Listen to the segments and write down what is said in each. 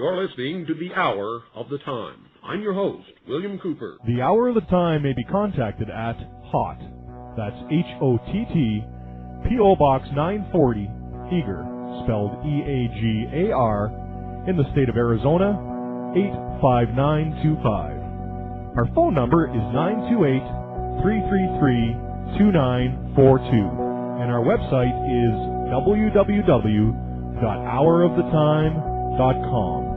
You're listening to The Hour of the Time. I'm your host, William Cooper. The Hour of the Time may be contacted at HOTT, that's H-O-T-T, P.O. Box 940, Eager, spelled E-A-G-A-R, in the state of Arizona, 85925. Our phone number is 928-333-2942, and our website is www.houroftheTime.com.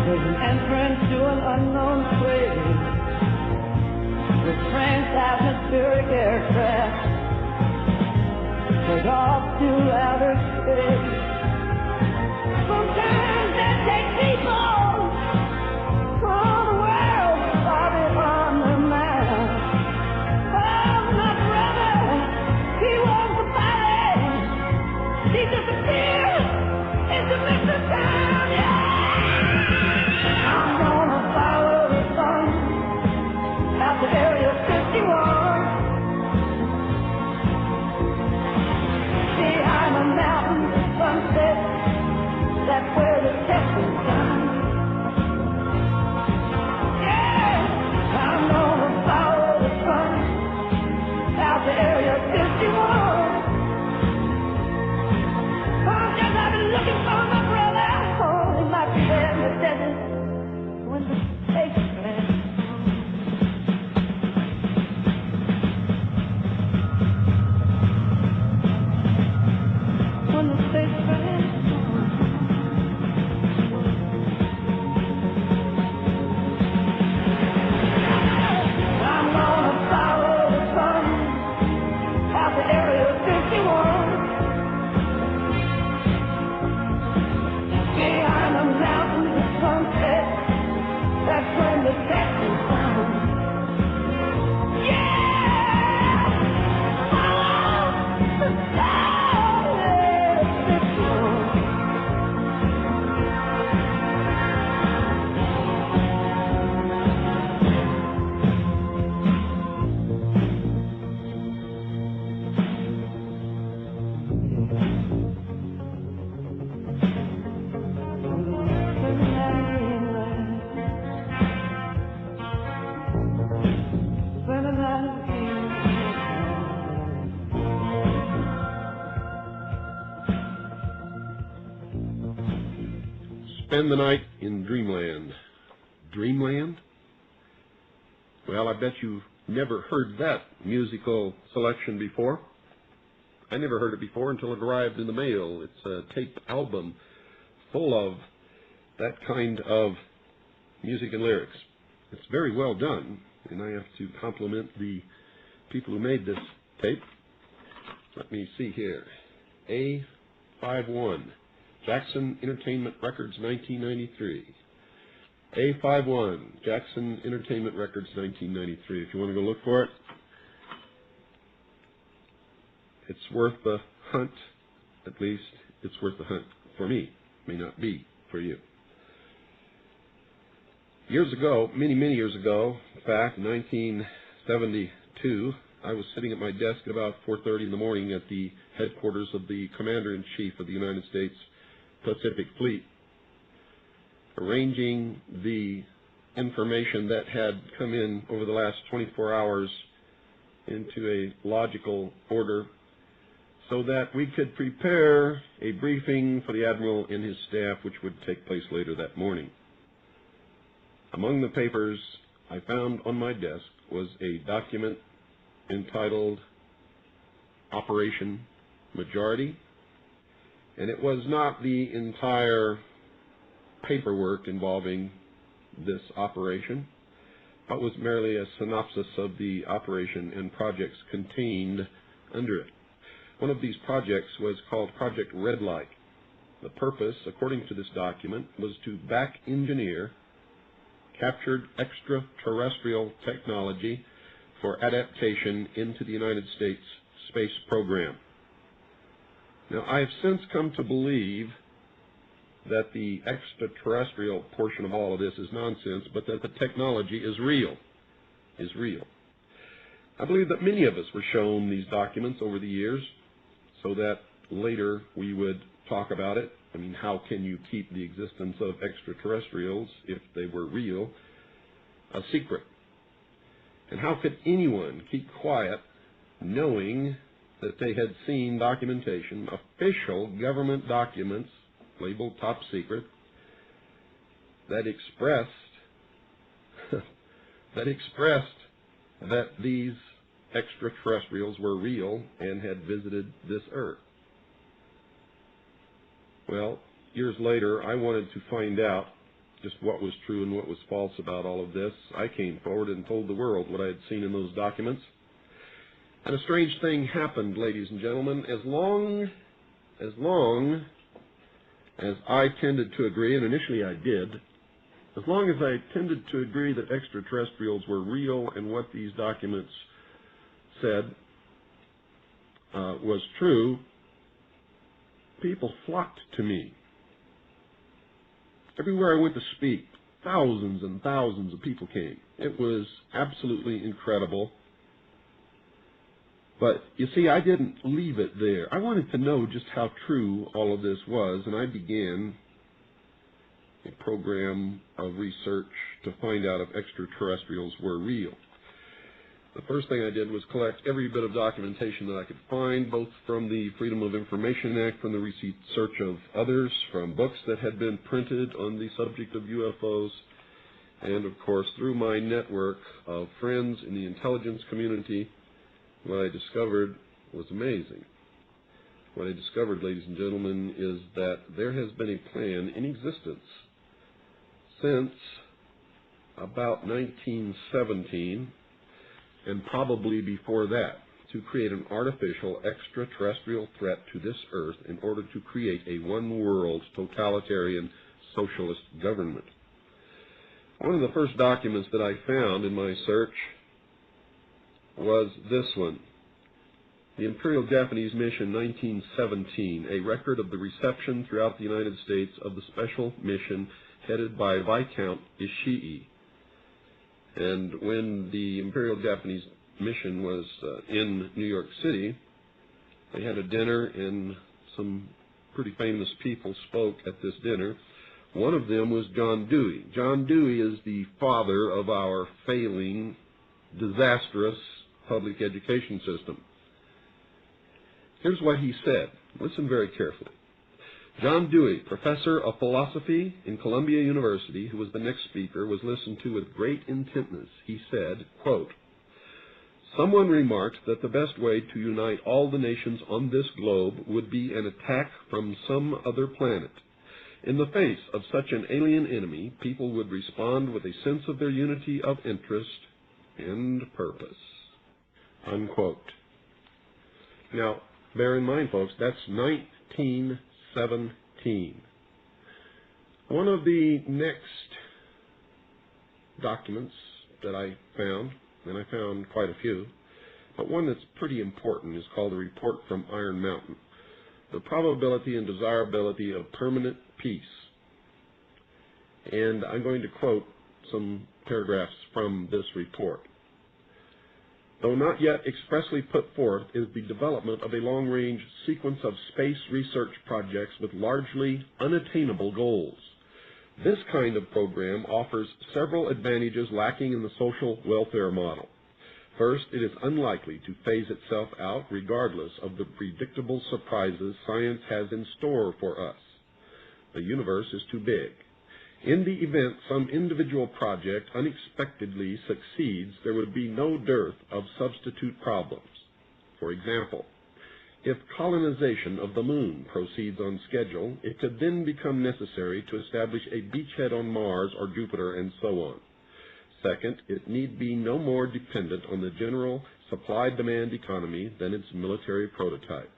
There's an entrance to an unknown place. The transatmospheric aircraft take off to outer space. Sometimes they take people from the world far beyond their mind. Oh, my brother, he was the body. He disappeared into Mr. Time. Yeah! I'm gonna follow the sun out to Area 51. Behind the mountains of sunset, that's where the testing's done. Yeah, I'm gonna follow the sun out to Area 51. I've been looking for my brother. Oh, he might be there in the desert when the spacecraft. When the spacecraft. I'm gonna follow the sun out to Area 51. Behind the mountains of sunset, that's when the testing's done. Yeah! Follow the sun, Spend the night in Dreamland. Dreamland? Well, I bet you've never heard that musical selection before. I never heard it before until it arrived in the mail. It's a tape album full of that kind of music and lyrics. It's very well done, and I have to compliment the people who made this tape. Let me see here. A51. Jackson Entertainment Records, 1993. A51, Jackson Entertainment Records, 1993. If you want to go look for it, it's worth the hunt. At least it's worth the hunt for me. May not be for you. Years ago, many years ago, in fact, in 1972, I was sitting at my desk at about 4:30 in the morning at the headquarters of the Commander-in-Chief of the United States Pacific Fleet, arranging the information that had come in over the last 24 hours into a logical order so that we could prepare a briefing for the Admiral and his staff, which would take place later that morning. Among the papers I found on my desk was a document entitled Operation Majority, and it was not the entire paperwork involving this operation, but was merely a synopsis of the operation and projects contained under it. One of these projects was called Project Red Light. The purpose, according to this document, was to back-engineer captured extraterrestrial technology for adaptation into the United States space program. Now, I have since come to believe that the extraterrestrial portion of all of this is nonsense, but that the technology is real. I believe that many of us were shown these documents over the years so that later we would talk about it. I mean, how can you keep the existence of extraterrestrials, if they were real, a secret? And how could anyone keep quiet knowing that they had seen documentation, official government documents labeled top secret, that expressed that these extraterrestrials were real and had visited this Earth? Well, years later, I wanted to find out just what was true and what was false about all of this, I came forward and told the world what I had seen in those documents. And a strange thing happened, ladies and gentlemen. As long as I tended to agree, and initially I did, as long as I tended to agree that extraterrestrials were real and what these documents said was true, people flocked to me. Everywhere I went to speak, thousands and thousands of people came. It was absolutely incredible. But, you see, I didn't leave it there. I wanted to know just how true all of this was, and I began a program of research to find out if extraterrestrials were real. The first thing I did was collect every bit of documentation that I could find, both from the Freedom of Information Act, from the research of others, from books that had been printed on the subject of UFOs, and, of course, through my network of friends in the intelligence community. What I discovered was amazing. What I discovered, ladies and gentlemen, is that there has been a plan in existence since about 1917, and probably before that, to create an artificial extraterrestrial threat to this earth in order to create a one-world totalitarian socialist government. One of the first documents that I found in my search was this one, the Imperial Japanese Mission 1917, a record of the reception throughout the United States of the special mission headed by Viscount Ishii. And when the Imperial Japanese Mission was in New York City, they had a dinner, and some pretty famous people spoke at this dinner. One of them was John Dewey. John Dewey is the father of our failing, disastrous public education system. Here's what he said. Listen very carefully. John Dewey, professor of philosophy in Columbia University, who was the next speaker, was listened to with great intentness. He said, quote, "Someone remarked that the best way to unite all the nations on this globe would be an attack from some other planet. In the face of such an alien enemy, people would respond with a sense of their unity of interest and purpose." Unquote. Now, bear in mind, folks, that's 1917. One of the next documents that I found, and I found quite a few, but one that's pretty important, is called the Report from Iron Mountain, the probability and desirability of permanent peace. And I'm going to quote some paragraphs from this report. "Though not yet expressly put forth, is the development of a long-range sequence of space research projects with largely unattainable goals. This kind of program offers several advantages lacking in the social welfare model. First, it is unlikely to phase itself out regardless of the predictable surprises science has in store for us. The universe is too big. In the event some individual project unexpectedly succeeds, there would be no dearth of substitute problems. For example, if colonization of the moon proceeds on schedule, it could then become necessary to establish a beachhead on Mars or Jupiter, and so on. Second, it need be no more dependent on the general supply-demand economy than its military prototype.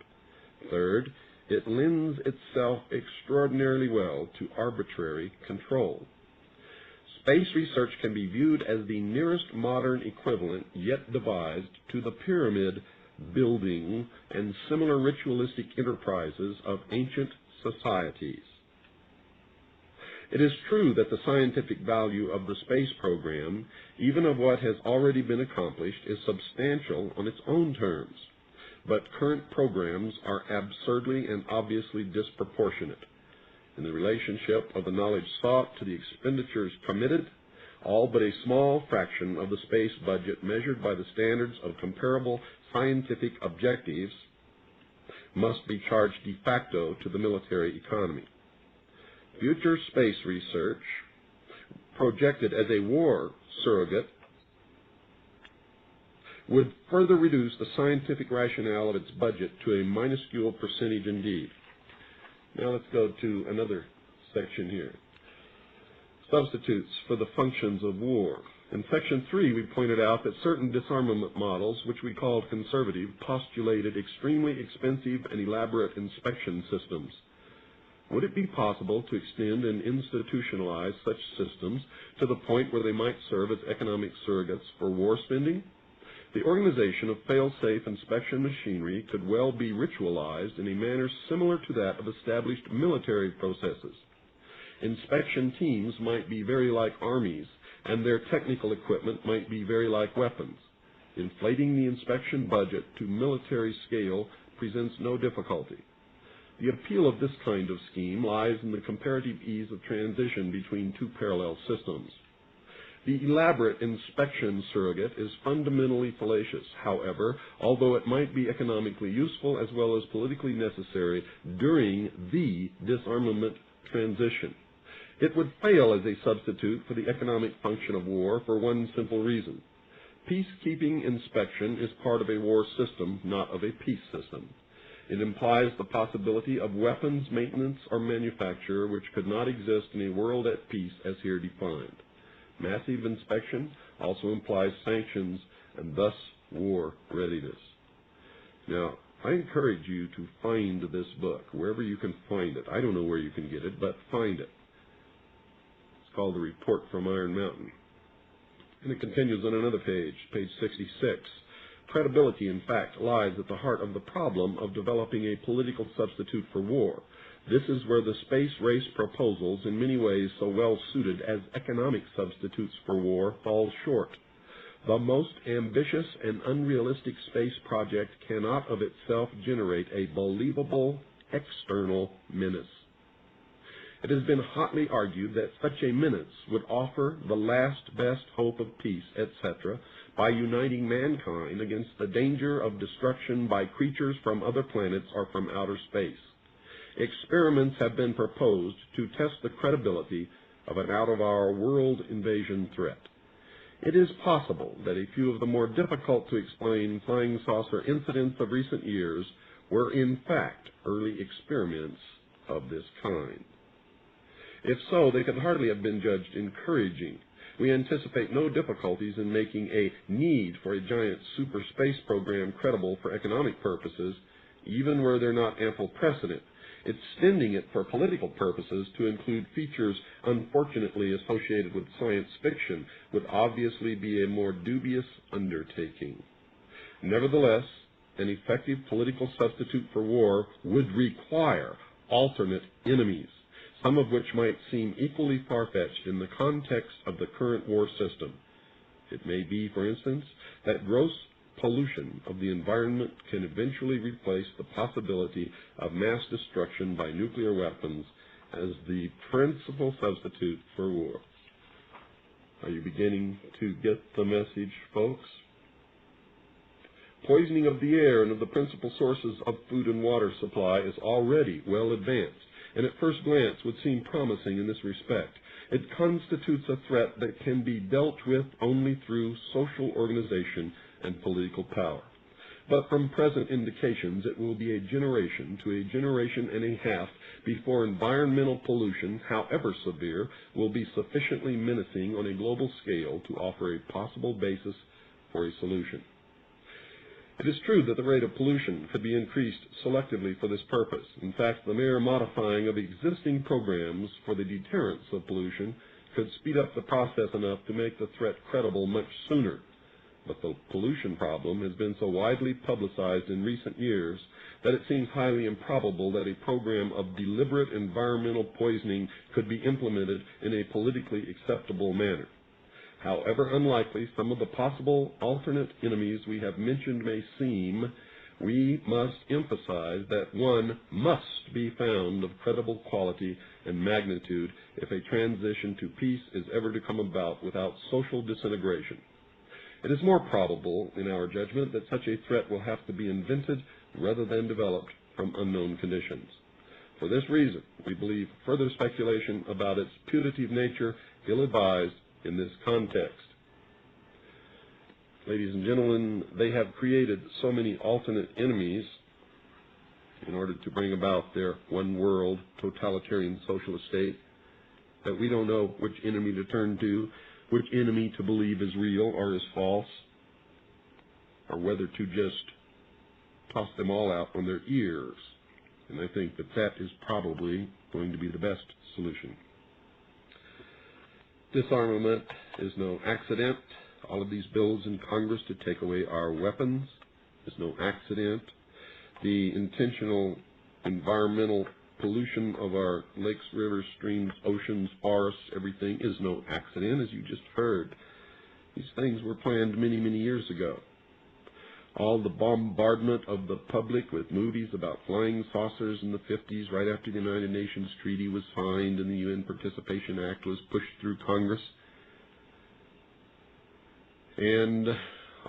Third, it lends itself extraordinarily well to arbitrary control. Space research can be viewed as the nearest modern equivalent yet devised to the pyramid building and similar ritualistic enterprises of ancient societies. It is true that the scientific value of the space program, even of what has already been accomplished, is substantial on its own terms. But current programs are absurdly and obviously disproportionate. In the relationship of the knowledge sought to the expenditures committed, all but a small fraction of the space budget measured by the standards of comparable scientific objectives must be charged de facto to the military economy. Future space research, projected as a war surrogate, would further reduce the scientific rationale of its budget to a minuscule percentage indeed. Now let's go to another section here. Substitutes for the functions of war. In Section 3, we pointed out that certain disarmament models, which we called conservative, postulated extremely expensive and elaborate inspection systems. Would it be possible to extend and institutionalize such systems to the point where they might serve as economic surrogates for war spending? The organization of fail-safe inspection machinery could well be ritualized in a manner similar to that of established military processes. Inspection teams might be very like armies, and their technical equipment might be very like weapons. Inflating the inspection budget to military scale presents no difficulty. The appeal of this kind of scheme lies in the comparative ease of transition between two parallel systems. The elaborate inspection surrogate is fundamentally fallacious, however, although it might be economically useful as well as politically necessary during the disarmament transition. It would fail as a substitute for the economic function of war for one simple reason. Peacekeeping inspection is part of a war system, not of a peace system. It implies the possibility of weapons maintenance or manufacture which could not exist in a world at peace as here defined. Massive inspection also implies sanctions and thus war readiness. Now, I encourage you to find this book, wherever you can find it. I don't know where you can get it, but find it. It's called The Report from Iron Mountain. And it continues on another page, page 66. Credibility, in fact, lies at the heart of the problem of developing a political substitute for war. This is where the space race proposals, in many ways so well suited as economic substitutes for war, fall short. The most ambitious and unrealistic space project cannot of itself generate a believable external menace. It has been hotly argued that such a menace would offer the last best hope of peace, etc., by uniting mankind against the danger of destruction by creatures from other planets or from outer space. Experiments have been proposed to test the credibility of an out-of-our-world invasion threat. It is possible that a few of the more difficult-to-explain flying saucer incidents of recent years were in fact early experiments of this kind. If so, they could hardly have been judged encouraging. We anticipate no difficulties in making a need for a giant super space program credible for economic purposes, even where there not ample precedent. Extending it for political purposes to include features unfortunately associated with science fiction would obviously be a more dubious undertaking. Nevertheless, an effective political substitute for war would require alternate enemies, some of which might seem equally far-fetched in the context of the current war system. It may be, for instance, that gross pollution of the environment can eventually replace the possibility of mass destruction by nuclear weapons as the principal substitute for war. Are you beginning to get the message, folks? Poisoning of the air and of the principal sources of food and water supply is already well advanced, and at first glance would seem promising in this respect. It constitutes a threat that can be dealt with only through social organization and political power. But from present indications, it will be a generation to a generation and a half before environmental pollution, however severe, will be sufficiently menacing on a global scale to offer a possible basis for a solution. It is true that the rate of pollution could be increased selectively for this purpose. In fact, the mere modifying of existing programs for the deterrence of pollution could speed up the process enough to make the threat credible much sooner. But the pollution problem has been so widely publicized in recent years that it seems highly improbable that a program of deliberate environmental poisoning could be implemented in a politically acceptable manner. However unlikely some of the possible alternate enemies we have mentioned may seem, we must emphasize that one must be found of credible quality and magnitude if a transition to peace is ever to come about without social disintegration. It is more probable, in our judgment, that such a threat will have to be invented rather than developed from unknown conditions. For this reason, we believe further speculation about its putative nature ill-advised in this context. Ladies and gentlemen, they have created so many alternate enemies in order to bring about their one-world totalitarian socialist state that we don't know which enemy to turn to, which enemy to believe is real or is false, or whether to just toss them all out on their ears. And I think that that is probably going to be the best solution. Disarmament is no accident. All of these bills in Congress to take away our weapons is no accident. The intentional environmental pollution of our lakes, rivers, streams, oceans, forests, everything is no accident, as you just heard. These things were planned many, many years ago. All the bombardment of the public with movies about flying saucers in the 50s, right after the United Nations Treaty was signed and the UN Participation Act was pushed through Congress. And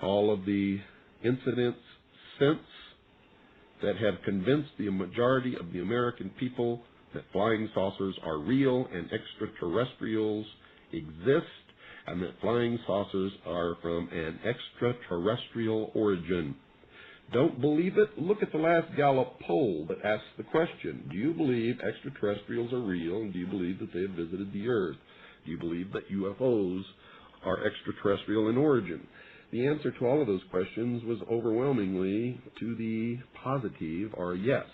all of the incidents since that have convinced the majority of the American people that flying saucers are real and extraterrestrials exist, and that flying saucers are from an extraterrestrial origin. Don't believe it? Look at the last Gallup poll that asks the question, do you believe extraterrestrials are real, and do you believe that they have visited the Earth? Do you believe that UFOs are extraterrestrial in origin? The answer to all of those questions was overwhelmingly to the positive, or yes.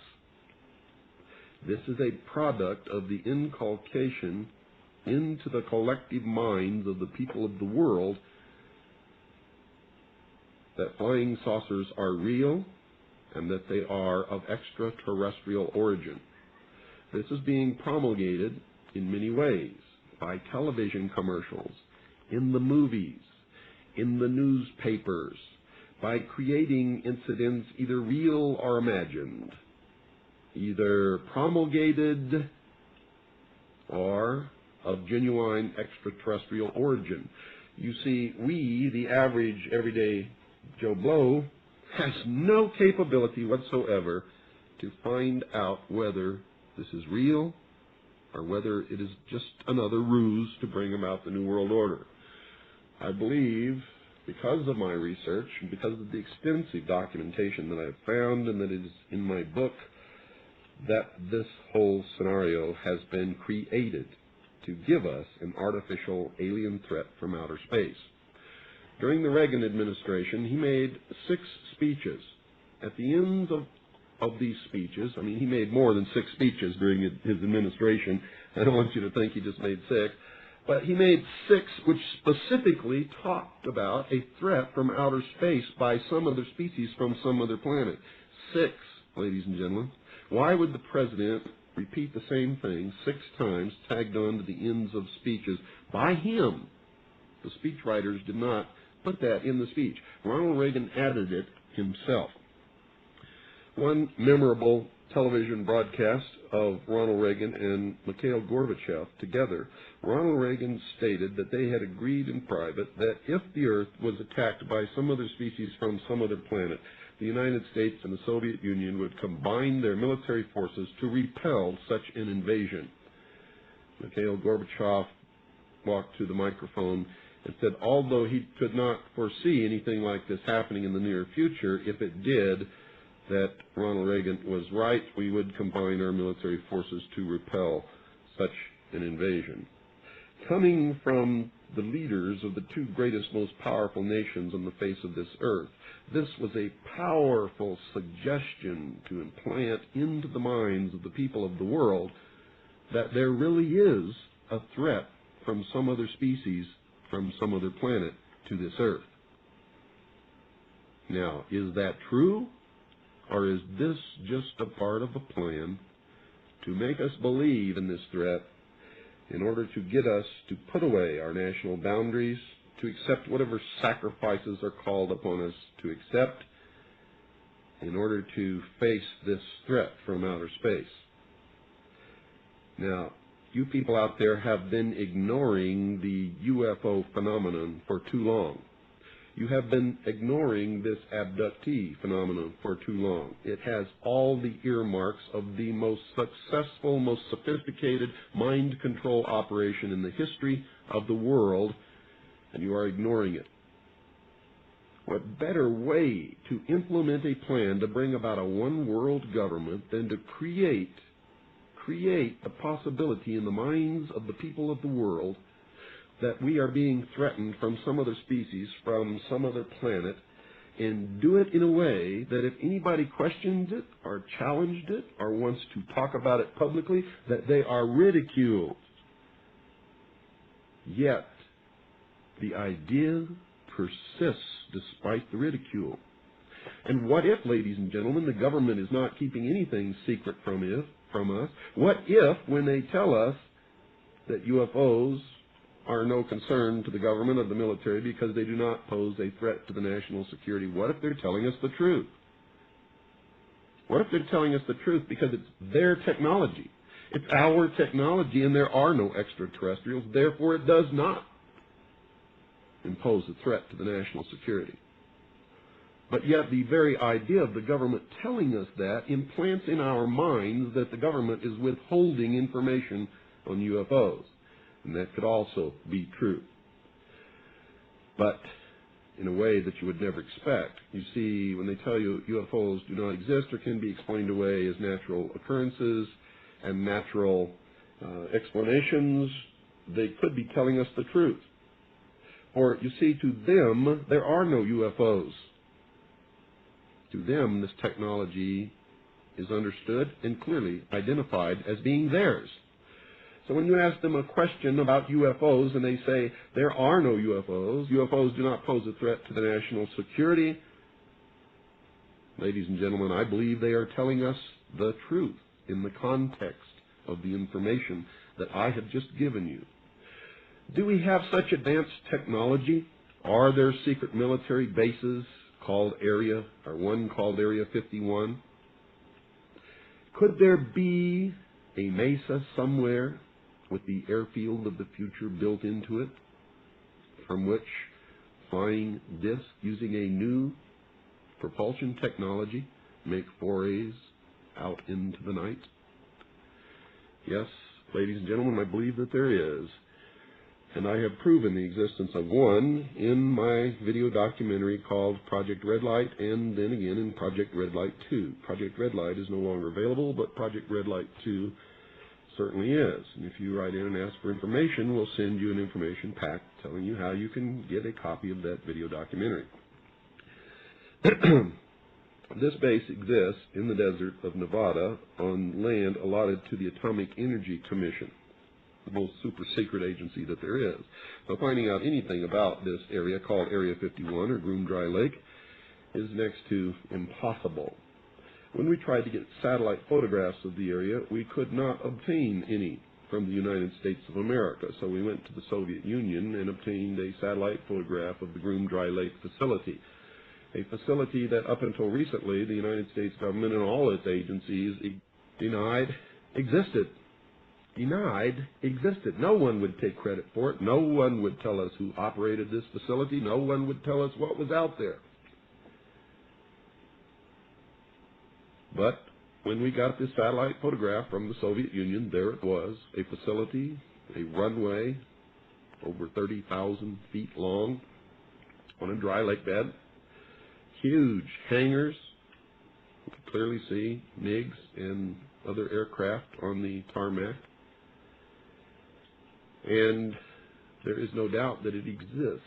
This is a product of the inculcation into the collective minds of the people of the world that flying saucers are real and that they are of extraterrestrial origin. This is being promulgated in many ways, by television commercials, in the movies, in the newspapers, by creating incidents either real or imagined, either promulgated or of genuine extraterrestrial origin. You see, we, the average everyday Joe Blow, has no capability whatsoever to find out whether this is real or whether it is just another ruse to bring about the New World Order. I believe, because of my research and because of the extensive documentation that I've found and that is in my book, that this whole scenario has been created to give us an artificial alien threat from outer space. During the Reagan administration, he made 6 speeches. At the ends of these speeches, I mean, he made more than 6 speeches during his administration. I don't want you to think he just made 6. But he made 6 which specifically talked about a threat from outer space by some other species from some other planet. 6, ladies and gentlemen. Why would the president repeat the same thing 6 times, tagged on to the ends of speeches by him? The speechwriters did not put that in the speech. Ronald Reagan added it himself. One memorable television broadcast of Ronald Reagan and Mikhail Gorbachev together, Ronald Reagan stated that they had agreed in private that if the Earth was attacked by some other species from some other planet, the United States and the Soviet Union would combine their military forces to repel such an invasion. Mikhail Gorbachev walked to the microphone and said, although he could not foresee anything like this happening in the near future, if it did, that Ronald Reagan was right, we would combine our military forces to repel such an invasion. Coming from the leaders of the 2 greatest, most powerful nations on the face of this earth, this was a powerful suggestion to implant into the minds of the people of the world that there really is a threat from some other species, from some other planet to this earth. Now, is that true? Or is this just a part of a plan to make us believe in this threat in order to get us to put away our national boundaries, to accept whatever sacrifices are called upon us to accept in order to face this threat from outer space? Now, you people out there have been ignoring the UFO phenomenon for too long. You have been ignoring this abductee phenomenon for too long. It has all the earmarks of the most successful, most sophisticated mind control operation in the history of the world, and you are ignoring it. What better way to implement a plan to bring about a one-world government than to create create the possibility in the minds of the people of the world that we are being threatened from some other species, from some other planet, and do it in a way that if anybody questions it or challenged it or wants to talk about it publicly, that they are ridiculed. Yet, the idea persists despite the ridicule. And what if, ladies and gentlemen, the government is not keeping anything secret from us? What if, when they tell us that UFOs are no concern to the government or the military because they do not pose a threat to the national security, what if they're telling us the truth? What if they're telling us the truth because it's their technology? It's our technology and there are no extraterrestrials, therefore it does not impose a threat to the national security. But yet the very idea of the government telling us that implants in our minds that the government is withholding information on UFOs. And that could also be true. But in a way that you would never expect. You see, when they tell you UFOs do not exist or can be explained away as natural occurrences and natural explanations, they could be telling us the truth. For, you see, to them, there are no UFOs. To them, this technology is understood and clearly identified as being theirs. So when you ask them a question about UFOs and they say, there are no UFOs, UFOs do not pose a threat to the national security, ladies and gentlemen, I believe they are telling us the truth in the context of the information that I have just given you. Do we have such advanced technology? Are there secret military bases called one called Area 51? Could there be a mesa somewhere with the airfield of the future built into it, from which flying discs using a new propulsion technology make forays out into the night? Yes, ladies and gentlemen, I believe that there is. And I have proven the existence of one in my video documentary called Project Red Light, and then again in Project Red Light 2. Project Red Light is no longer available, but Project Red Light 2 certainly is. And if you write in and ask for information, we'll send you an information pack telling you how you can get a copy of that video documentary. This base exists in the desert of Nevada on land allotted to the Atomic Energy Commission, the most super secret agency that there is. So finding out anything about this area called Area 51 or Groom Dry Lake is next to impossible. When we tried to get satellite photographs of the area, we could not obtain any from the United States of America. So we went to the Soviet Union and obtained a satellite photograph of the Groom Dry Lake facility, a facility that up until recently the United States government and all its agencies denied existed. No one would take credit for it. No one would tell us who operated this facility. No one would tell us what was out there. But when we got this satellite photograph from the Soviet Union, there it was, a facility, a runway over 30,000 feet long on a dry lake bed, huge hangars. You could clearly see MiGs and other aircraft on the tarmac. And there is no doubt that it exists.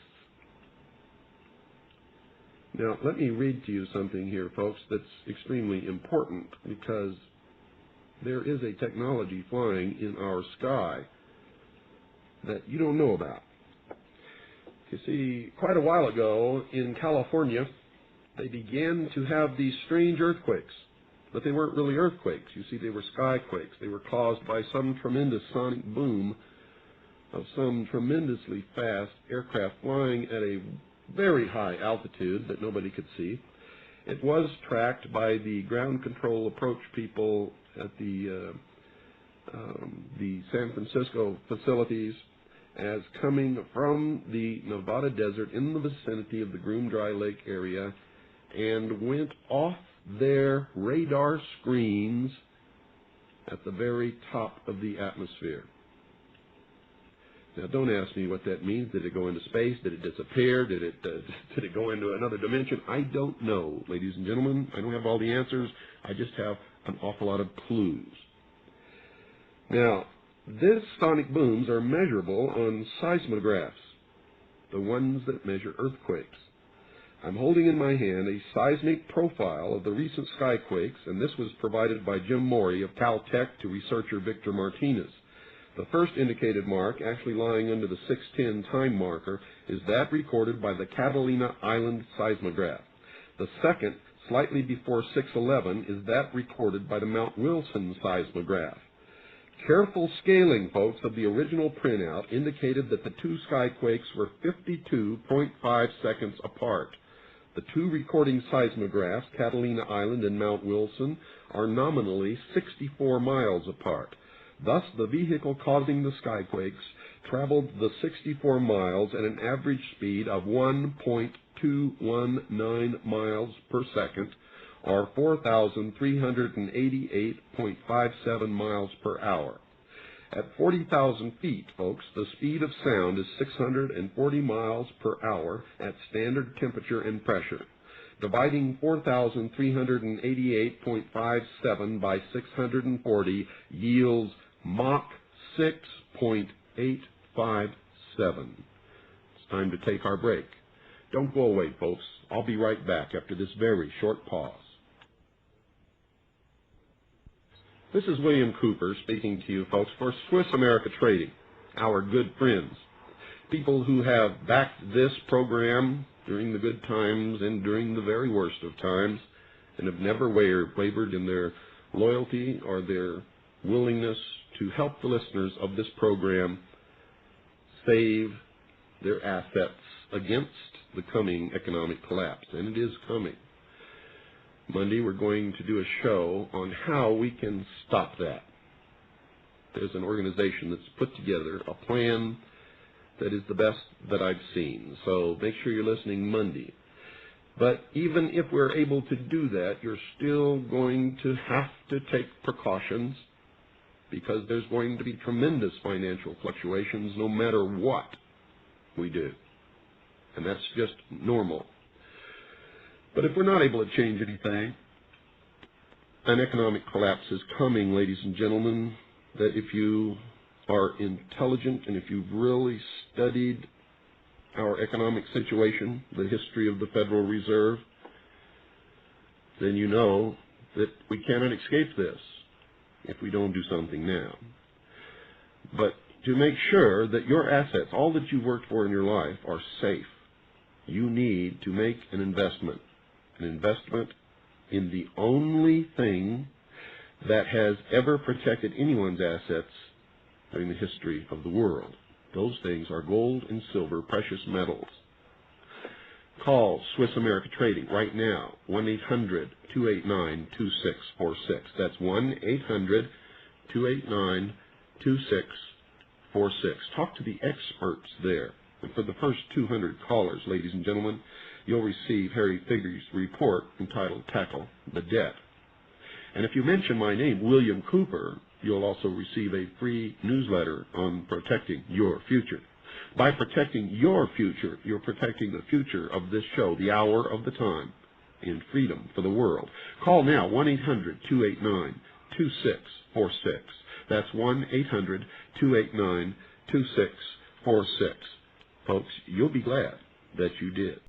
Now, let me read to you something here, folks, that's extremely important, because there is a technology flying in our sky that you don't know about. You see, quite a while ago in California, they began to have these strange earthquakes, but they weren't really earthquakes. You see, they were skyquakes. They were caused by some tremendous sonic boom of some tremendously fast aircraft flying at a very high altitude that nobody could see. It was tracked by the ground control approach people at the San Francisco facilities as coming from the Nevada desert in the vicinity of the Groom Dry Lake area, and went off their radar screens at the very top of the atmosphere. Now, don't ask me what that means. Did it go into space? Did it disappear? Did it go into another dimension? I don't know, ladies and gentlemen. I don't have all the answers. I just have an awful lot of clues. Now, these sonic booms are measurable on seismographs, the ones that measure earthquakes. I'm holding in my hand a seismic profile of the recent skyquakes, and this was provided by Jim Morey of Caltech to researcher Victor Martinez. The first indicated mark, actually lying under the 610 time marker, is that recorded by the Catalina Island seismograph. The second, slightly before 611, is that recorded by the Mount Wilson seismograph. Careful scaling, folks, of the original printout indicated that the two skyquakes were 52.5 seconds apart. The two recording seismographs, Catalina Island and Mount Wilson, are nominally 64 miles apart. Thus, the vehicle causing the skyquakes traveled the 64 miles at an average speed of 1.219 miles per second, or 4,388.57 miles per hour. At 40,000 feet, folks, the speed of sound is 640 miles per hour at standard temperature and pressure. Dividing 4,388.57 by 640 yields Mach 6.857. It's time to take our break. Don't go away, folks. I'll be right back after this very short pause. This is William Cooper speaking to you, folks, for Swiss America Trading, our good friends, people who have backed this program during the good times and during the very worst of times, and have never wavered in their loyalty or their willingness to help the listeners of this program save their assets against the coming economic collapse, and it is coming. Monday we're going to do a show on how we can stop that. There's an organization that's put together a plan that is the best that I've seen, so make sure you're listening Monday. But even if we're able to do that, you're still going to have to take precautions, because there's going to be tremendous financial fluctuations no matter what we do. And that's just normal. But if we're not able to change anything, an economic collapse is coming, ladies and gentlemen, that if you are intelligent and if you've really studied our economic situation, the history of the Federal Reserve, then you know that we cannot escape this if we don't do something now. But to make sure that your assets, all that you've worked for in your life, are safe, you need to make an investment in the only thing that has ever protected anyone's assets during the history of the world. Those things are gold and silver, precious metals. Call Swiss America Trading right now, 1-800-289-2646. That's 1-800-289-2646. Talk to the experts there. And for the first 200 callers, ladies and gentlemen, you'll receive Harry Figure's report entitled Tackle the Debt. And if you mention my name, William Cooper, you'll also receive a free newsletter on protecting your future. By protecting your future, you're protecting the future of this show, the hour of the time, in freedom for the world. Call now, 1-800-289-2646. That's 1-800-289-2646. Folks, you'll be glad that you did.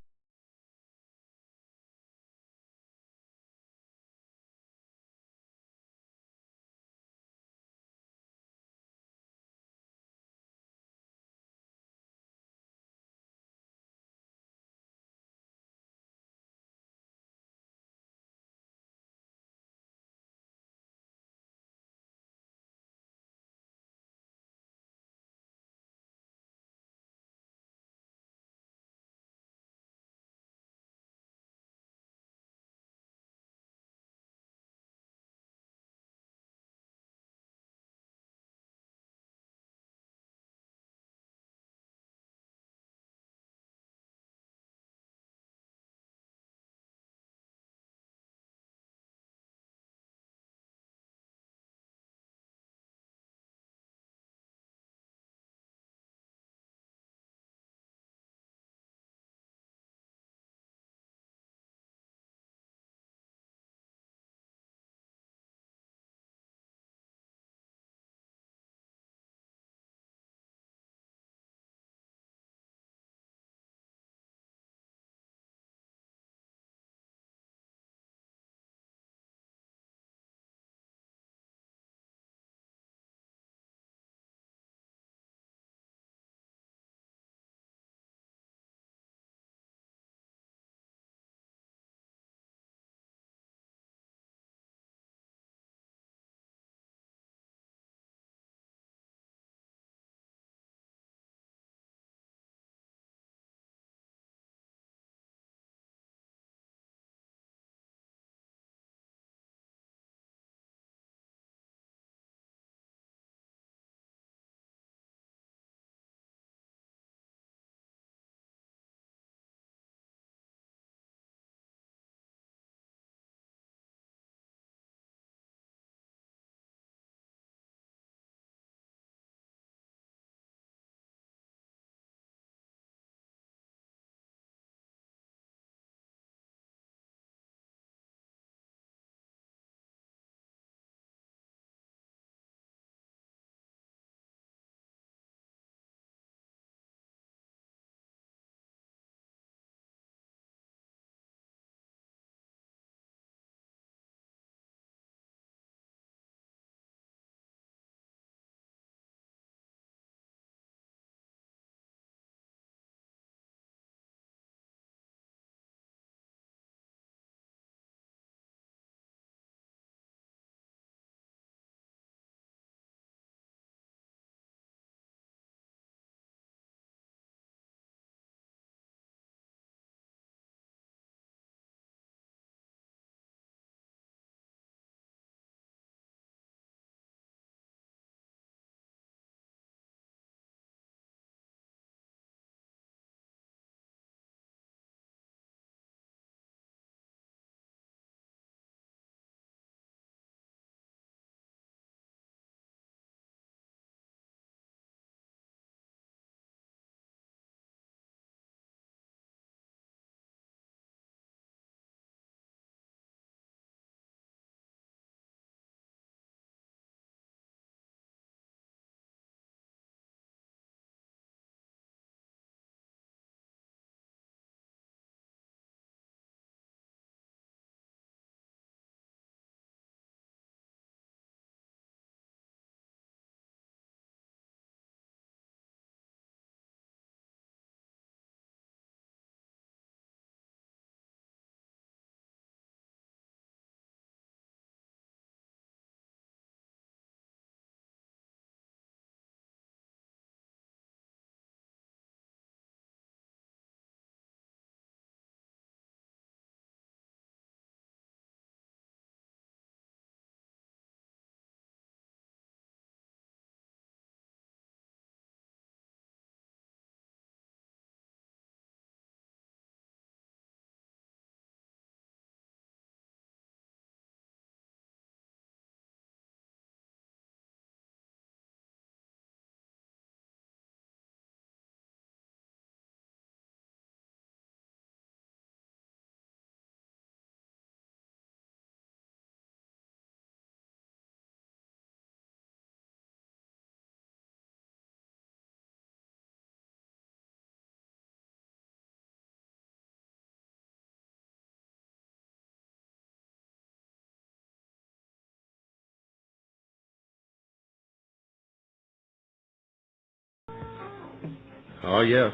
Ah, yes.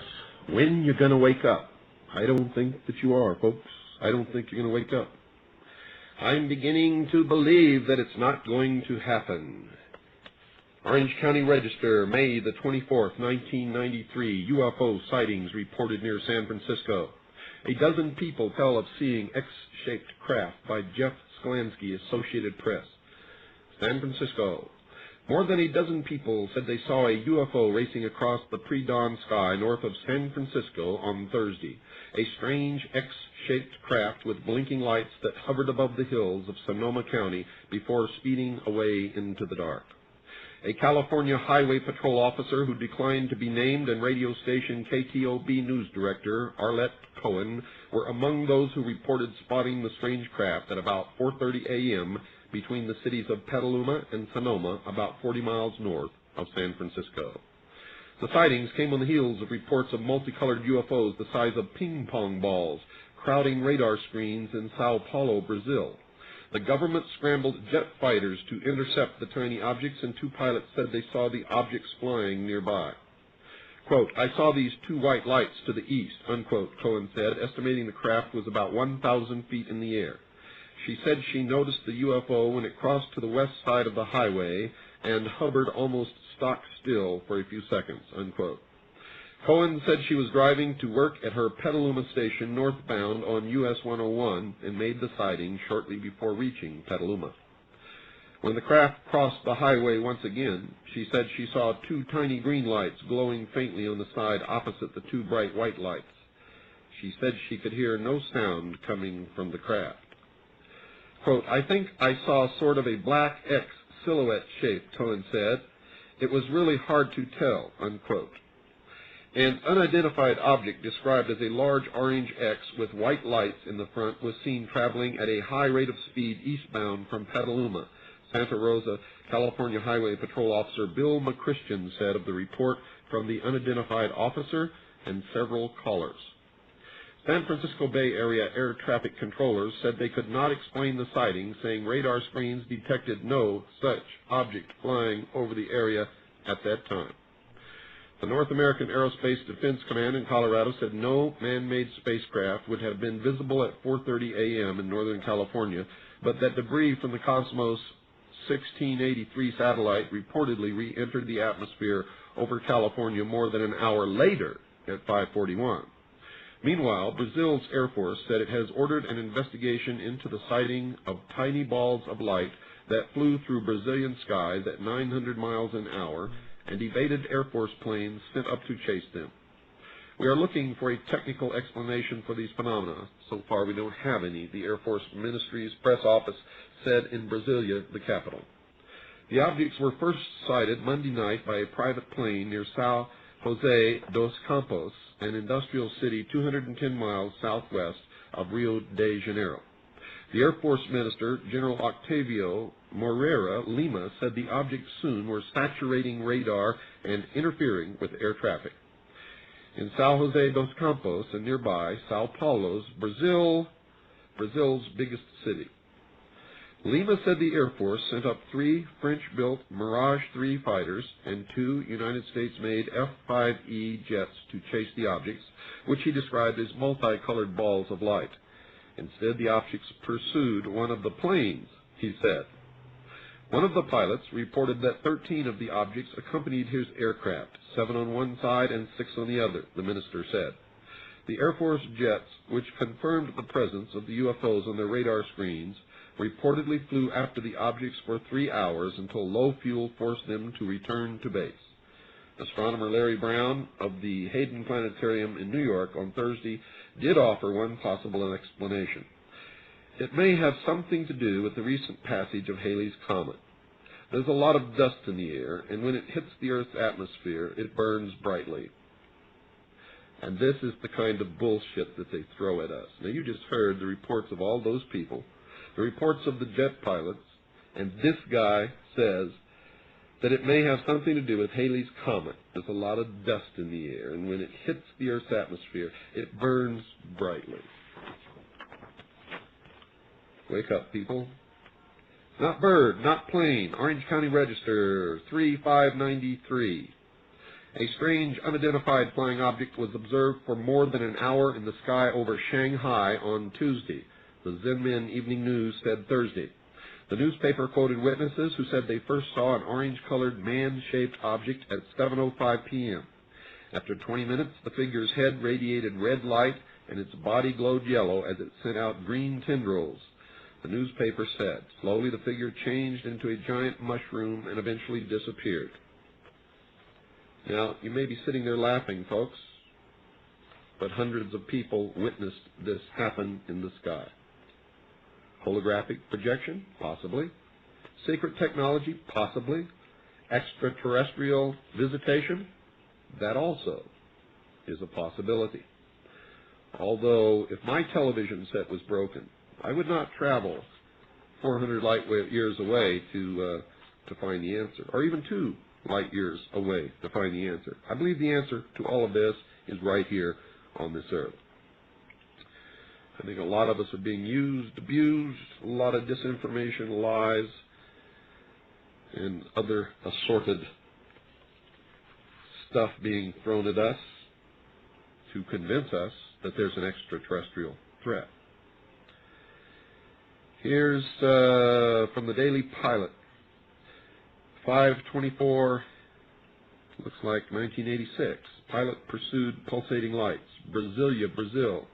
When you're going to wake up? I don't think that you are, folks. I don't think you're going to wake up. I'm beginning to believe that it's not going to happen. Orange County Register, May the 24th, 1993. UFO sightings reported near San Francisco. A dozen people tell of seeing X-shaped craft by Jeff Sklansky, Associated Press. San Francisco. More than a dozen people said they saw a UFO racing across the pre-dawn sky north of San Francisco on Thursday. A strange X-shaped craft with blinking lights that hovered above the hills of Sonoma County before speeding away into the dark. A California Highway Patrol officer who declined to be named and radio station KTOB news director Arlette Cohen were among those who reported spotting the strange craft at about 4:30 a.m. between the cities of Petaluma and Sonoma, about 40 miles north of San Francisco. The sightings came on the heels of reports of multicolored UFOs the size of ping-pong balls crowding radar screens in Sao Paulo, Brazil. The government scrambled jet fighters to intercept the tiny objects, and two pilots said they saw the objects flying nearby. Quote, I saw these two white lights to the east, unquote, Cohen said, estimating the craft was about 1,000 feet in the air. She said she noticed the UFO when it crossed to the west side of the highway and hovered almost stock still for a few seconds, unquote. Cohen said she was driving to work at her Petaluma station northbound on US 101 and made the sighting shortly before reaching Petaluma. When the craft crossed the highway once again, she said she saw two tiny green lights glowing faintly on the side opposite the two bright white lights. She said she could hear no sound coming from the craft. Quote, I think I saw sort of a black X silhouette shape, Cohen said. It was really hard to tell, unquote. An unidentified object described as a large orange X with white lights in the front was seen traveling at a high rate of speed eastbound from Petaluma. Santa Rosa, California Highway Patrol Officer Bill McChristian said of the report from the unidentified officer and several callers. San Francisco Bay Area air traffic controllers said they could not explain the sighting, saying radar screens detected no such object flying over the area at that time. The North American Aerospace Defense Command in Colorado said no man-made spacecraft would have been visible at 4:30 a.m. in Northern California, but that debris from the Cosmos 1683 satellite reportedly re-entered the atmosphere over California more than an hour later at 5:41. Meanwhile, Brazil's Air Force said it has ordered an investigation into the sighting of tiny balls of light that flew through Brazilian skies at 900 miles an hour and evaded Air Force planes sent up to chase them. We are looking for a technical explanation for these phenomena. So far, we don't have any, the Air Force Ministry's press office said in Brasilia, the capital. The objects were first sighted Monday night by a private plane near São José dos Campos, an industrial city 210 miles southwest of Rio de Janeiro. The Air Force Minister, General Octavio Moreira Lima, said the objects soon were saturating radar and interfering with air traffic. In São José dos Campos and nearby Sao Paulo, Brazil's biggest city. Lima said the Air Force sent up 3 French-built Mirage 3 fighters and 2 United States-made F-5E jets to chase the objects, which he described as multicolored balls of light. Instead, the objects pursued one of the planes, he said. One of the pilots reported that 13 of the objects accompanied his aircraft, 7 on one side and 6 on the other, the minister said. The Air Force jets, which confirmed the presence of the UFOs on their radar screens, reportedly flew after the objects for 3 hours until low fuel forced them to return to base. Astronomer Larry Brown of the Hayden Planetarium in New York on Thursday did offer one possible explanation. It may have something to do with the recent passage of Halley's Comet. There's a lot of dust in the air, and when it hits the Earth's atmosphere, it burns brightly. And this is the kind of bullshit that they throw at us. Now, you just heard the reports of all those people, the reports of the jet pilots, and this guy says that it may have something to do with Halley's Comet. There's a lot of dust in the air, and when it hits the Earth's atmosphere, it burns brightly. Wake up, people. Not bird, not plane. Orange County Register, 3593. A strange, unidentified flying object was observed for more than an hour in the sky over Shanghai on Tuesday. The Zenmin Evening News said Thursday. The newspaper quoted witnesses who said they first saw an orange-colored man-shaped object at 7:05 p.m. After 20 minutes, the figure's head radiated red light and its body glowed yellow as it sent out green tendrils. The newspaper said, slowly the figure changed into a giant mushroom and eventually disappeared. Now, you may be sitting there laughing, folks, but hundreds of people witnessed this happen in the sky. Holographic projection? Possibly. Secret technology? Possibly. Extraterrestrial visitation? That also is a possibility. Although, if my television set was broken, I would not travel 400 light years away to find the answer, or even 2 light years away to find the answer. I believe the answer to all of this is right here on this earth. I think a lot of us are being used, abused, a lot of disinformation, lies, and other assorted stuff being thrown at us to convince us that there's an extraterrestrial threat. Here's from the Daily Pilot, 5/24, looks like 1986. Pilot pursued pulsating lights, Brasilia, Brazil.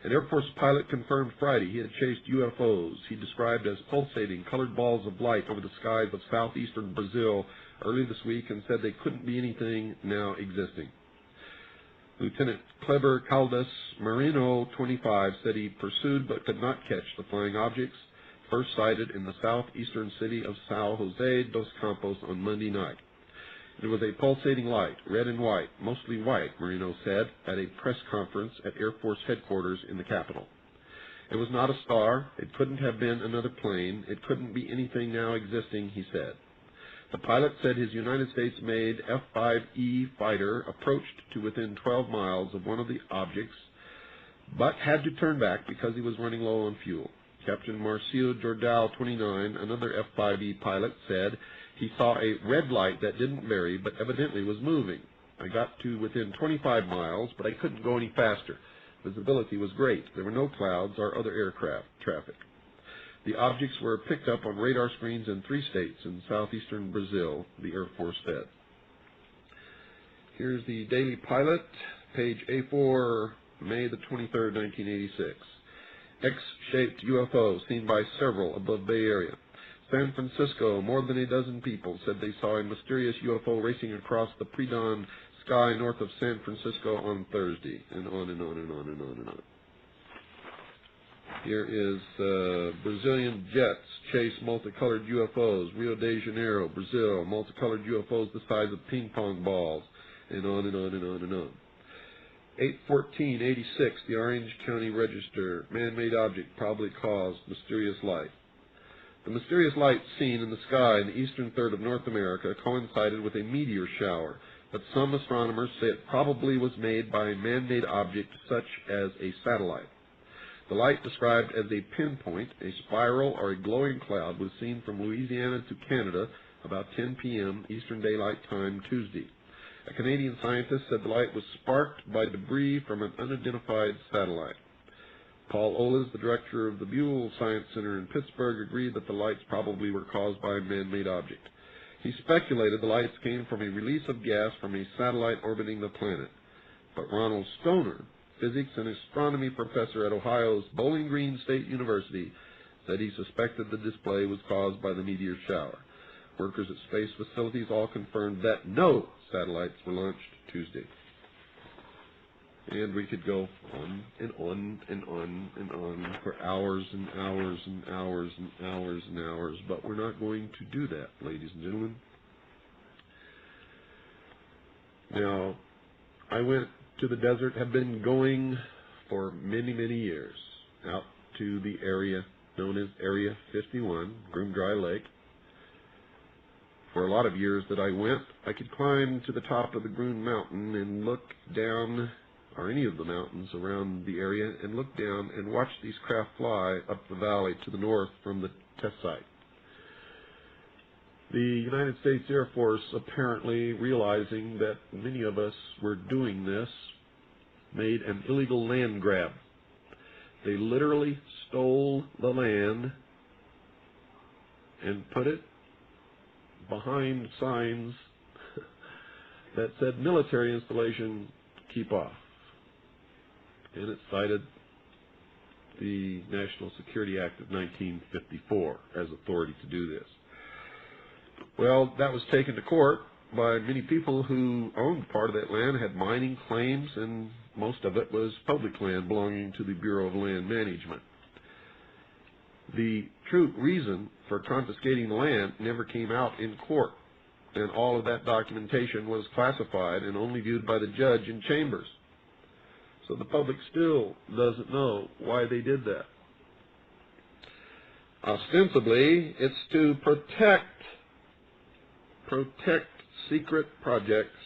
An Air Force pilot confirmed Friday he had chased UFOs he described as pulsating colored balls of light over the skies of southeastern Brazil early this week and said they couldn't be anything now existing. Lieutenant Kleber Caldas Marino, 25, said he pursued but could not catch the flying objects first sighted in the southeastern city of São José dos Campos on Monday night. It was a pulsating light, red and white, mostly white, Marino said at a press conference at Air Force headquarters in the capital. It was not a star. It couldn't have been another plane. It couldn't be anything now existing, he said. The pilot said his United States-made F-5E fighter approached to within 12 miles of one of the objects, but had to turn back because he was running low on fuel. Captain Marcio Jordal, 29, another F-5E pilot, said he saw a red light that didn't vary but evidently was moving. I got to within 25 miles, but I couldn't go any faster. Visibility was great. There were no clouds or other aircraft traffic. The objects were picked up on radar screens in 3 states in southeastern Brazil, the Air Force said. Here's the Daily Pilot, page A4, May the 23rd, 1986. X-shaped UFO seen by several above Bay Area. San Francisco, more than a dozen people said they saw a mysterious UFO racing across the pre-dawn sky north of San Francisco on Thursday, and on and on and on and on and on. Here is Brazilian jets chase multicolored UFOs, Rio de Janeiro, Brazil, multicolored UFOs the size of ping pong balls, and on and on and on and on. 8/14/86, the Orange County Register, man-made object probably caused mysterious light. The mysterious light seen in the sky in the eastern third of North America coincided with a meteor shower, but some astronomers say it probably was made by a man-made object such as a satellite. The light, described as a pinpoint, a spiral, or a glowing cloud, was seen from Louisiana to Canada about 10 p.m. Eastern Daylight Time Tuesday. A Canadian scientist said the light was sparked by debris from an unidentified satellite. Paul Oles, the director of the Buell Science Center in Pittsburgh, agreed that the lights probably were caused by a man-made object. He speculated the lights came from a release of gas from a satellite orbiting the planet. But Ronald Stoner, physics and astronomy professor at Ohio's Bowling Green State University, said he suspected the display was caused by the meteor shower. Workers at space facilities all confirmed that no satellites were launched Tuesday. And we could go on and on and on and on for hours and hours and hours and hours and hours, but we're not going to do that, ladies and gentlemen. Now, I went to the desert, have been going for many, many years, out to the area known as Area 51, Groom Dry Lake. For a lot of years that I went, I could climb to the top of the Groom Mountain and look down, or any of the mountains around the area, and look down and watch these craft fly up the valley to the north from the test site. The United States Air Force, apparently realizing that many of us were doing this, made an illegal land grab. They literally stole the land and put it behind signs that said military installation, keep off. And it cited the National Security Act of 1954 as authority to do this. Well, that was taken to court by many people who owned part of that land, had mining claims, and most of it was public land belonging to the Bureau of Land Management. The true reason for confiscating the land never came out in court, and all of that documentation was classified and only viewed by the judge in chambers. So the public still doesn't know why they did that. Ostensibly, it's to protect secret projects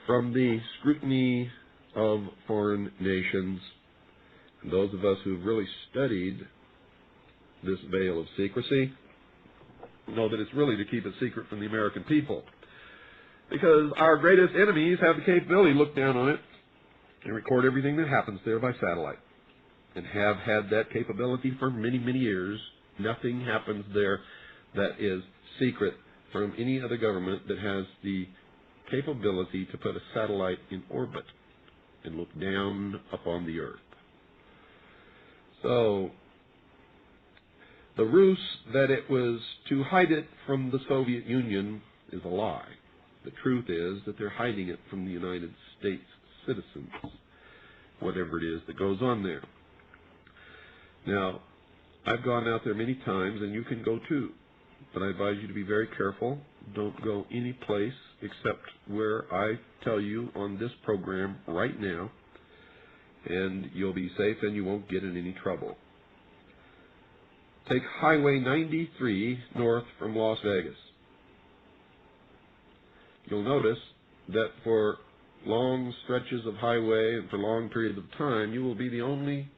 from the scrutiny of foreign nations. And those of us who've really studied this veil of secrecy know that it's really to keep it secret from the American people. Because our greatest enemies have the capability to look down on it and record everything that happens there by satellite, and have had that capability for many, many years. Nothing happens there that is secret from any other government that has the capability to put a satellite in orbit and look down upon the earth. So the ruse that it was to hide it from the Soviet Union is a lie. The truth is that they're hiding it from the United States citizens, whatever it is that goes on there. Now, I've gone out there many times, and you can go too, but I advise you to be very careful. Don't go any place except where I tell you on this program right now, and you'll be safe and you won't get in any trouble. Take Highway 93 north from Las Vegas. You'll notice that for long stretches of highway and for long periods of time, you will be the only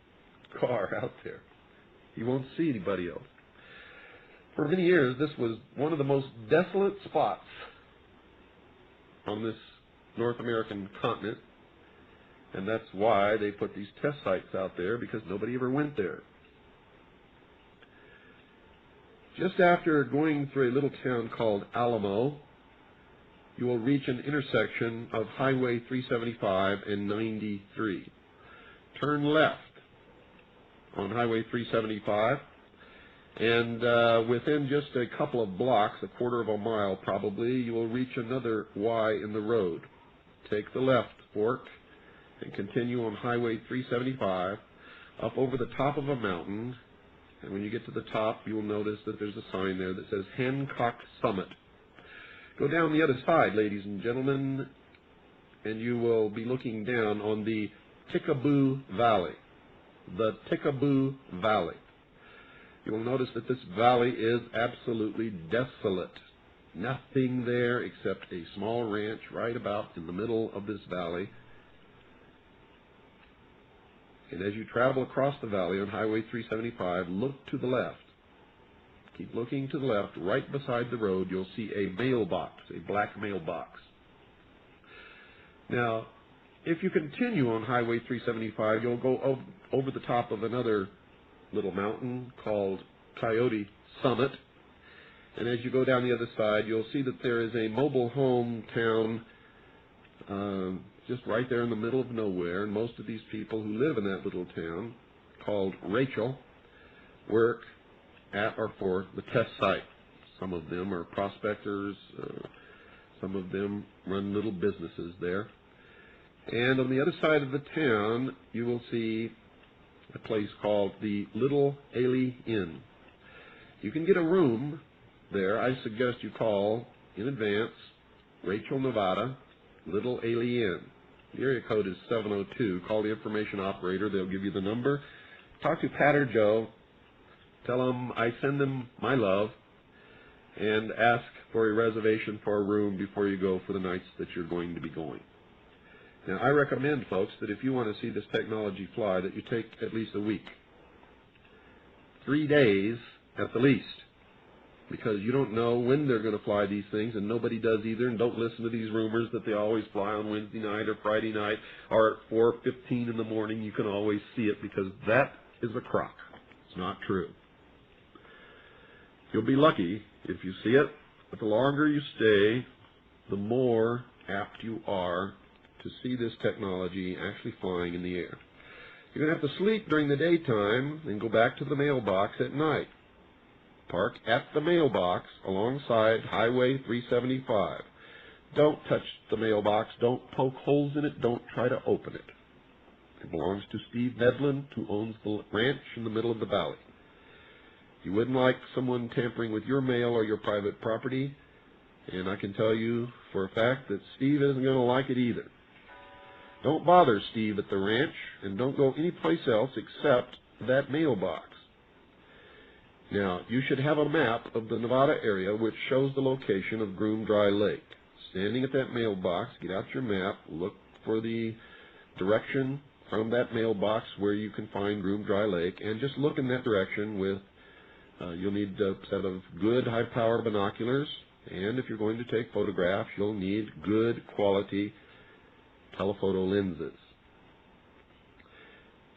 car out there. You won't see anybody else. For many years, this was one of the most desolate spots on this North American continent, and that's why they put these test sites out there, because nobody ever went there. Just after going through a little town called Alamo, you will reach an intersection of Highway 375 and 93. Turn left on Highway 375, and within just a couple of blocks, a quarter of a mile probably, you will reach another Y in the road. Take the left fork and continue on Highway 375 up over the top of a mountain, and when you get to the top, you will notice that there's a sign there that says Hancock Summit. Go down the other side, ladies and gentlemen, and you will be looking down on the Tickaboo Valley. The Tickaboo Valley. You will notice that this valley is absolutely desolate. Nothing there except a small ranch right about in the middle of this valley. And as you travel across the valley on Highway 375, look to the left. Keep looking to the left. Right beside the road, you'll see a mailbox, a black mailbox. Now, if you continue on Highway 375, you'll go over the top of another little mountain called Coyote Summit. And as you go down the other side, you'll see that there is a mobile home town just right there in the middle of nowhere. And most of these people who live in that little town, called Rachel, work at or for the test site. Some of them are prospectors. Some of them run little businesses there. And on the other side of the town, you will see a place called the Little Ailey Inn. You can get a room there. I suggest you call in advance, Rachel, Nevada, Little Ailey Inn. The area code is 702. Call the information operator. They'll give you the number. Talk to Pat or Joe. Tell them I send them my love, and ask for a reservation for a room before you go for the nights that you're going to be going. Now, I recommend, folks, that if you want to see this technology fly, that you take at least a week. 3 days at the least. because you don't know when they're going to fly these things, and nobody does either. And don't listen to these rumors that they always fly on Wednesday night or Friday night or at 4:15 in the morning. You can always see it, because that is a crock. It's not true. You'll be lucky if you see it, but the longer you stay, the more apt you are to see this technology actually flying in the air. You're going to have to sleep during the daytime and go back to the mailbox at night. Park at the mailbox alongside Highway 375. Don't touch the mailbox. Don't poke holes in it. Don't try to open it. It belongs to Steve Medlin, who owns the ranch in the middle of the valley. You wouldn't like someone tampering with your mail or your private property, and I can tell you for a fact that Steve isn't going to like it either. Don't bother Steve at the ranch, and don't go anyplace else except that mailbox. Now, you should have a map of the Nevada area which shows the location of Groom Dry Lake. Standing at that mailbox, get out your map, look for the direction from that mailbox where you can find Groom Dry Lake, and just look in that direction with, you'll need a set of good high-power binoculars, and if you're going to take photographs, you'll need good quality telephoto lenses.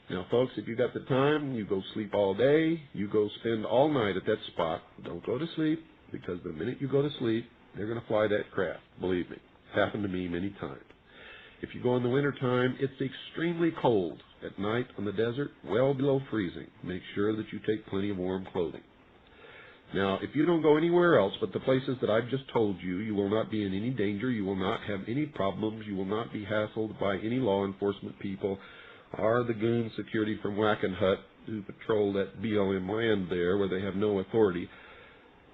Now, folks, if you've got the time, you go sleep all day, you go spend all night at that spot. Don't go to sleep, because the minute you go to sleep, they're going to fly that craft. Believe me. It's happened to me many times. If you go in the wintertime, it's extremely cold at night on the desert, well below freezing. Make sure that you take plenty of warm clothing. Now, if you don't go anywhere else but the places that I've just told you, you will not be in any danger. You will not have any problems. You will not be hassled by any law enforcement people or the goon security from Wackenhut who patrol that BLM land there where they have no authority.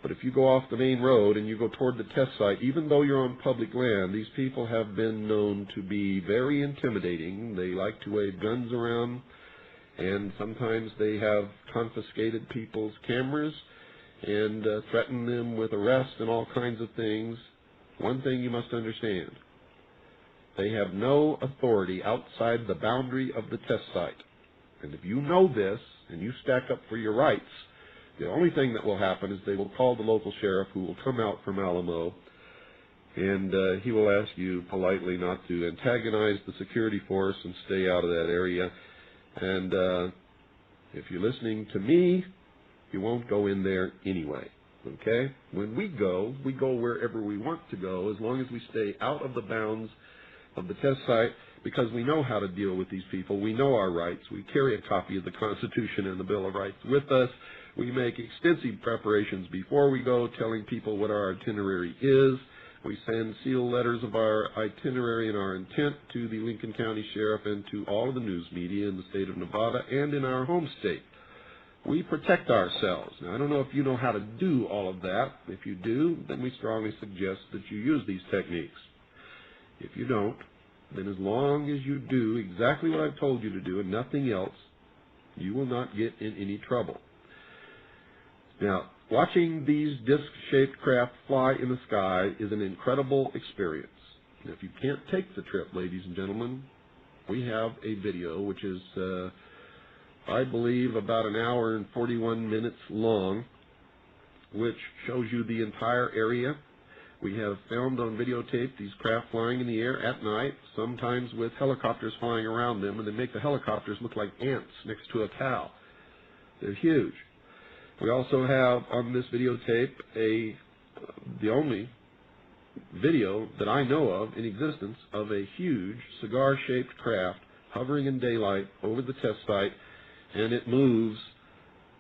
But if you go off the main road and you go toward the test site, even though you're on public land, these people have been known to be very intimidating. They like to wave guns around, and sometimes they have confiscated people's cameras and threaten them with arrest and all kinds of things. One thing you must understand: they have no authority outside the boundary of the test site. And if you know this and you stack up for your rights, the only thing that will happen is they will call the local sheriff, who will come out from Alamo, and he will ask you politely not to antagonize the security force and stay out of that area. And if you're listening to me, you won't go in there anyway, okay? When we go wherever we want to go, as long as we stay out of the bounds of the test site, because we know how to deal with these people. We know our rights. We carry a copy of the Constitution and the Bill of Rights with us. We make extensive preparations before we go, telling people what our itinerary is. We send sealed letters of our itinerary and our intent to the Lincoln County Sheriff and to all of the news media in the state of Nevada and in our home state. We protect ourselves. Now, I don't know if you know how to do all of that. If you do, then we strongly suggest that you use these techniques. If you don't, then as long as you do exactly what I've told you to do and nothing else, you will not get in any trouble. Now, watching these disc-shaped craft fly in the sky is an incredible experience. Now, if you can't take the trip, ladies and gentlemen, we have a video which is I believe about an hour and 41 minutes long, which shows you the entire area. We have filmed on videotape these craft flying in the air at night, sometimes with helicopters flying around them, and they make the helicopters look like ants next to a cow. They're huge. We also have on this videotape the only video that I know of in existence of a huge cigar-shaped craft hovering in daylight over the test site, and it moves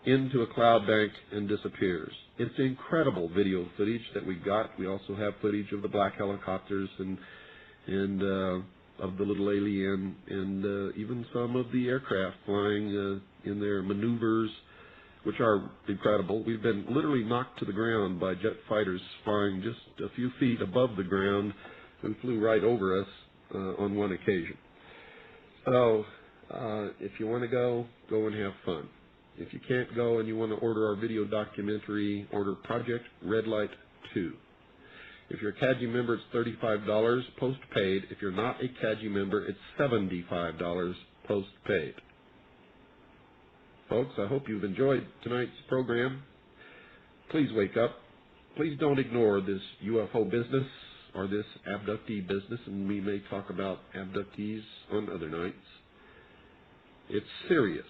into a cloud bank and disappears. It's incredible video footage that we got. We also have footage of the black helicopters and of the little alien, and even some of the aircraft flying in their maneuvers, which are incredible. We've been literally knocked to the ground by jet fighters flying just a few feet above the ground, who flew right over us on one occasion. So if you want to go and have fun. If you can't go and you want to order our video documentary, order Project Red Light 2. If you're a CAGI member, it's $35 post-paid. If you're not a CAGI member, it's $75 post-paid. Folks, I hope you've enjoyed tonight's program. Please wake up. please don't ignore this UFO business or this abductee business, and we may talk about abductees on other nights. It's serious,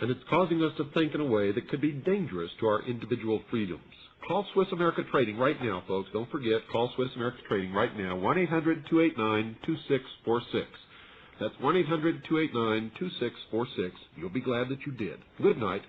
and it's causing us to think in a way that could be dangerous to our individual freedoms. Call Swiss America Trading right now, folks. Don't forget, call Swiss America Trading right now, 1-800-289-2646. That's 1-800-289-2646. You'll be glad that you did. Good night.